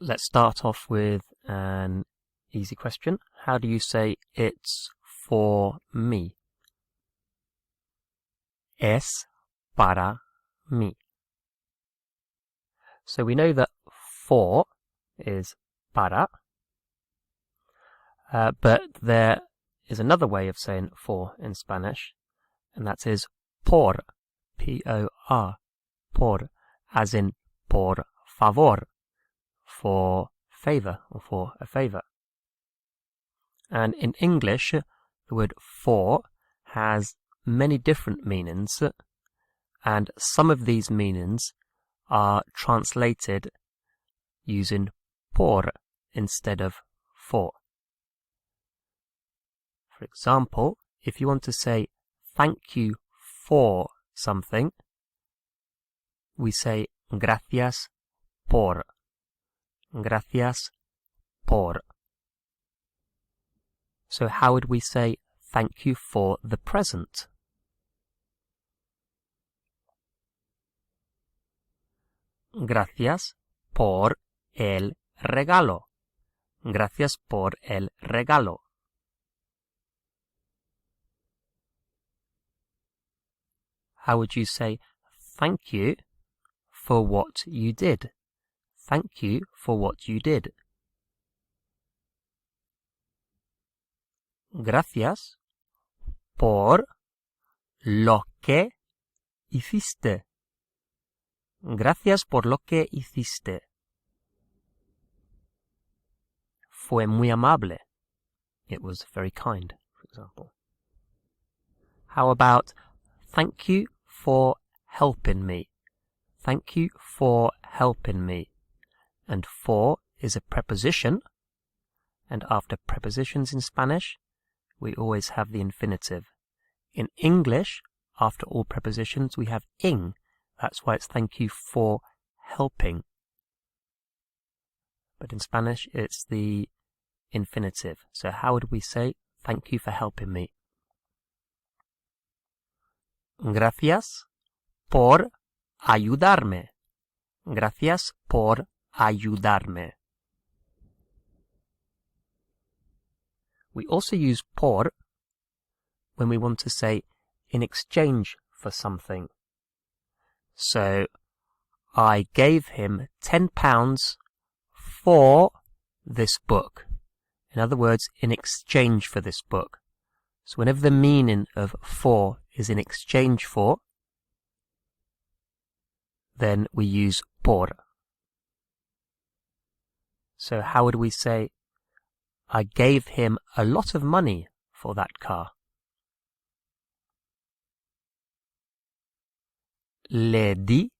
Let's start off with an easy question. How do you say it's for me? Es para mí. So we know that for is para, but there is another way of saying for in Spanish, and that is por, P-O-R, por, as in por favor, for favor or for a favor. And in English, the word for has many different meanings, and some of these meanings are translated using por instead of for. For example, if you want to say thank you for something, we say gracias por. Gracias por. So how would we say thank you for the present? Gracias por el regalo. Gracias por el regalo. How would you say thank you for what you did? Thank you for what you did. Gracias por lo que hiciste. Gracias por lo que hiciste. Fue muy amable. It was very kind, for example. How about thank you for helping me? Thank you for helping me. And for is a preposition, and after prepositions in Spanish, we always have the infinitive. In English, after all prepositions, we have ing. That's why it's thank you for helping. But in Spanish, it's the infinitive. So how would we say thank you for helping me? Gracias por ayudarme. Gracias por ayudarme. We also use por when we want to say in exchange for something. So, I gave him £10 for this book. In other words, in exchange for this book. So whenever the meaning of for is in exchange for, then we use por. So how would we say, I gave him a lot of money for that car? Le di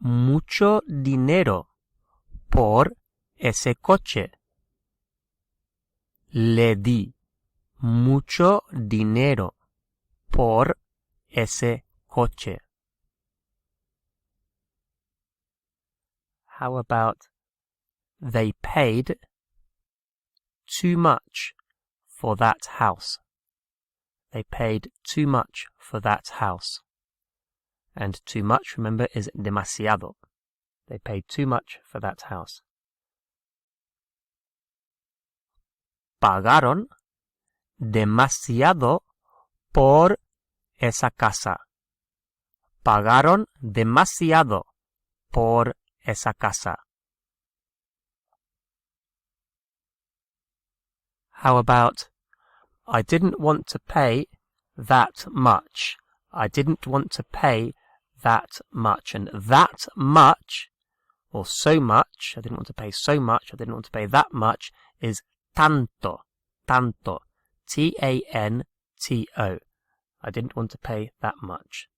mucho dinero por ese coche. Le di mucho dinero por ese coche. How about they paid too much for that house? They paid too much for that house. And too much, remember, is demasiado. They paid too much for that house. Pagaron demasiado por esa casa. Pagaron demasiado por esa casa. How about, I didn't want to pay that much. I didn't want to pay that much. And that much, or so much, I didn't want to pay so much, I didn't want to pay that much, is tanto. Tanto. T-A-N-T-O. I didn't want to pay that much.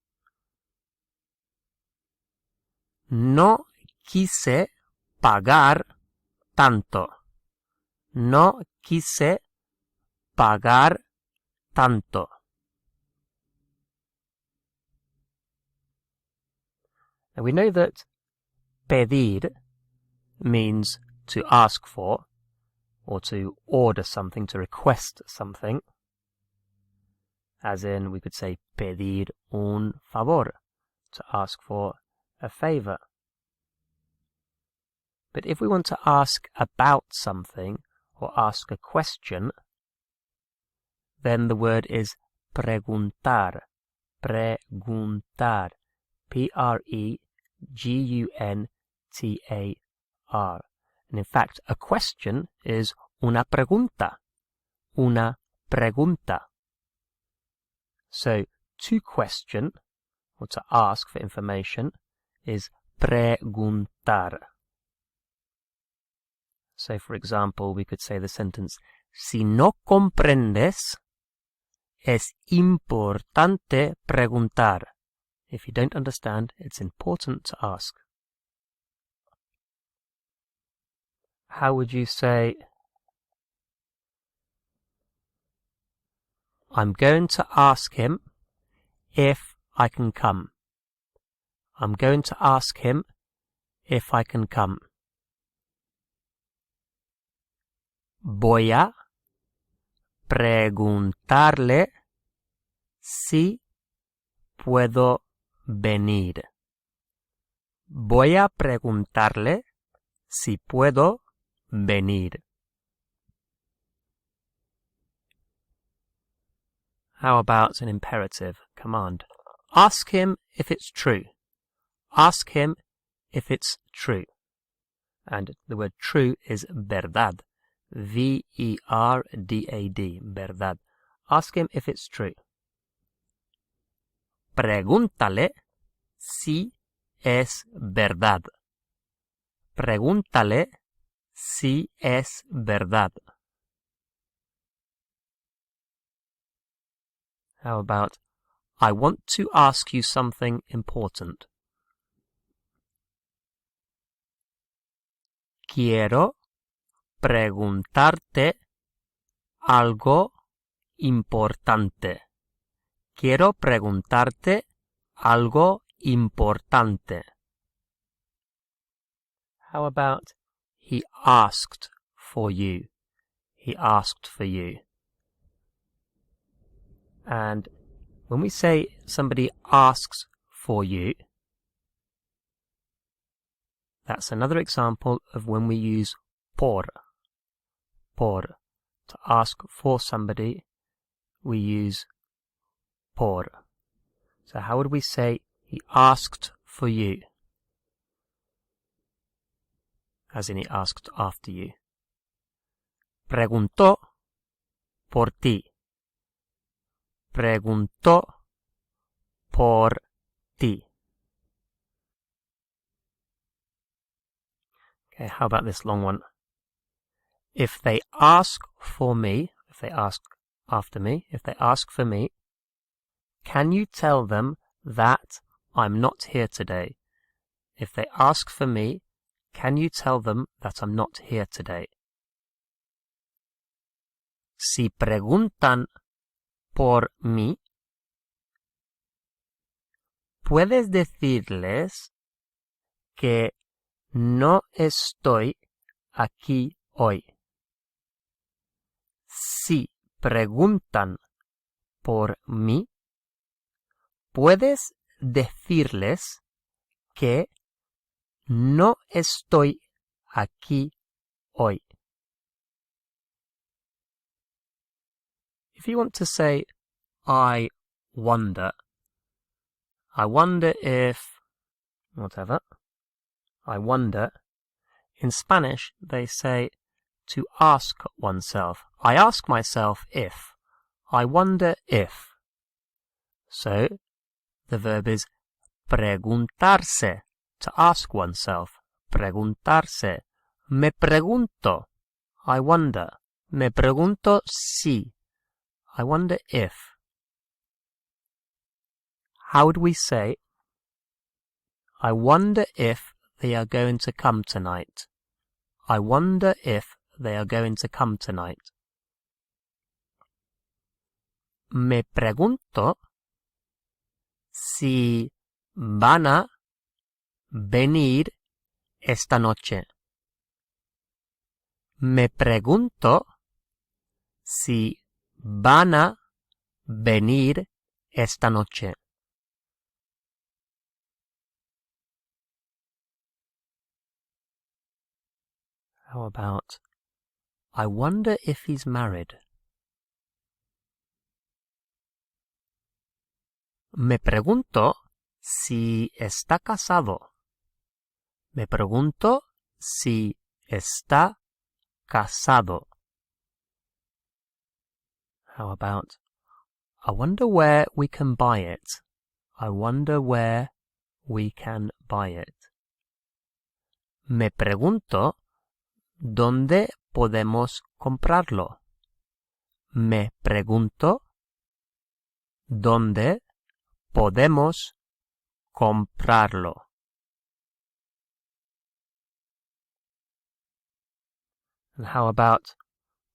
No quise pagar tanto. No quise pagar tanto. Now we know that pedir means to ask for, or to order something, to request something. As in, we could say pedir un favor, to ask for a favor. But if we want to ask about something or ask a question, then the word is preguntar. Preguntar. Preguntar. And in fact, a question is una pregunta. Una pregunta. So, to question, or to ask for information, is preguntar. So, for example, we could say the sentence, si no comprendes, es importante preguntar. If you don't understand, it's important to ask. How would you say, I'm going to ask him if I can come. I'm going to ask him if I can come. Voy a preguntarle si puedo venir. Voy a preguntarle si puedo venir. How about an imperative command? Ask him if it's true. Ask him if it's true. And the word true is verdad. V-E-R-D-A-D. Verdad. Ask him if it's true. Pregúntale si es verdad. Pregúntale si es verdad. How about, I want to ask you something important. Quiero preguntarte algo importante. Quiero preguntarte algo importante. How about, he asked for you. He asked for you. And when we say somebody asks for you, that's another example of when we use por. Por. To ask for somebody, we use por. So how would we say he asked for you? As in he asked after you. Preguntó por ti. Preguntó por ti. Okay, how about this long one? If they ask for me, if they ask after me, if they ask for me, can you tell them that I'm not here today? If they ask for me, can you tell them that I'm not here today? Si preguntan por mí, puedes decirles que no estoy aquí hoy. Si preguntan por mí, puedes decirles que no estoy aquí hoy. If you want to say, I wonder if, whatever, I wonder, in Spanish they say to ask oneself. I ask myself if. I wonder if. So, the verb is preguntarse, to ask oneself. Preguntarse. Me pregunto. I wonder. Me pregunto si. I wonder if. How would we say, I wonder if they are going to come tonight? I wonder if they are going to come tonight. Me pregunto si van a venir esta noche. Me pregunto si van a venir esta noche. How about, I wonder if he's married. Me pregunto si está casado. Me pregunto si está casado. How about, I wonder where we can buy it. I wonder where we can buy it. Me pregunto dónde podemos comprarlo. Me pregunto dónde podemos comprarlo. And how about,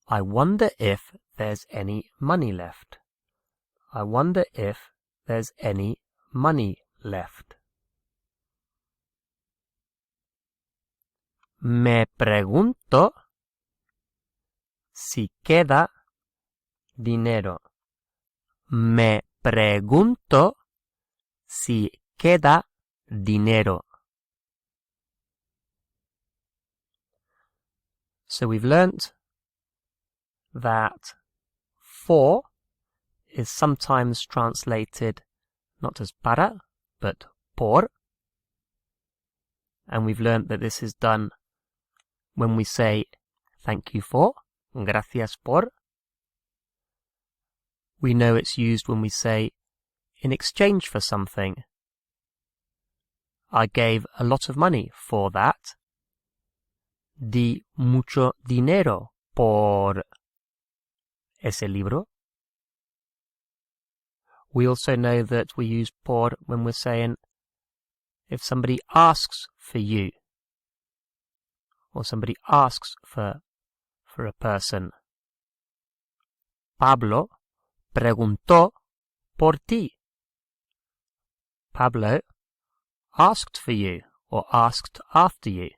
I wonder if there's any money left. I wonder if there's any money left. Me pregunto si queda dinero. Me pregunto si queda dinero. So we've learnt that for is sometimes translated not as para, but por. And we've learnt that this is done when we say thank you for, gracias por. We know it's used when we say in exchange for something. I gave a lot of money for that. Di mucho dinero por ese libro. We also know that we use por when we're saying if somebody asks for you or somebody asks for a person. Pablo preguntó por ti. Pablo asked for you or asked after you.